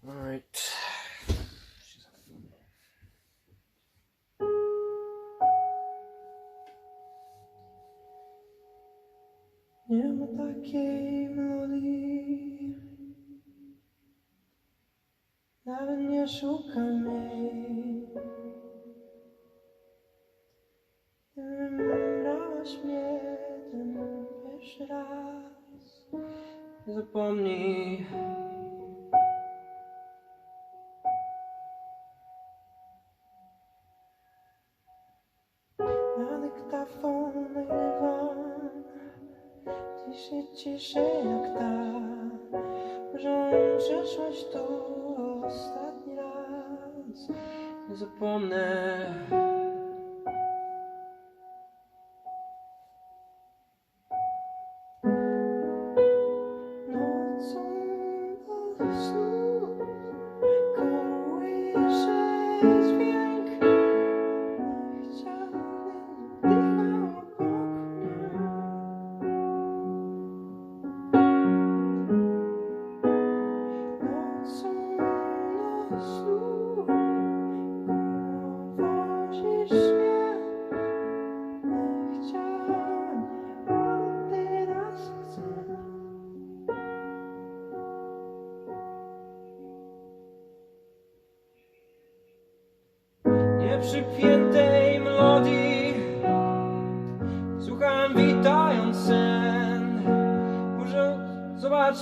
Alright. Nie ma takiej melodii, nawet nie szukam jej. Wybrałaś mnie ten pierwszy raz. Nie zapomnij. Na dyktafon nagrywam ciszej jak ta. Może przyszłaś tu ostatni raz. Nie zapomnę. Nocą do snu kołysze dźwięk. Chciałbym dychał obok mnie. Nocą do snu wozisz mnie. Nie chciałem, ale teraz chcę. Nieprzypiętej melodii słucham witając sen. Może zobacz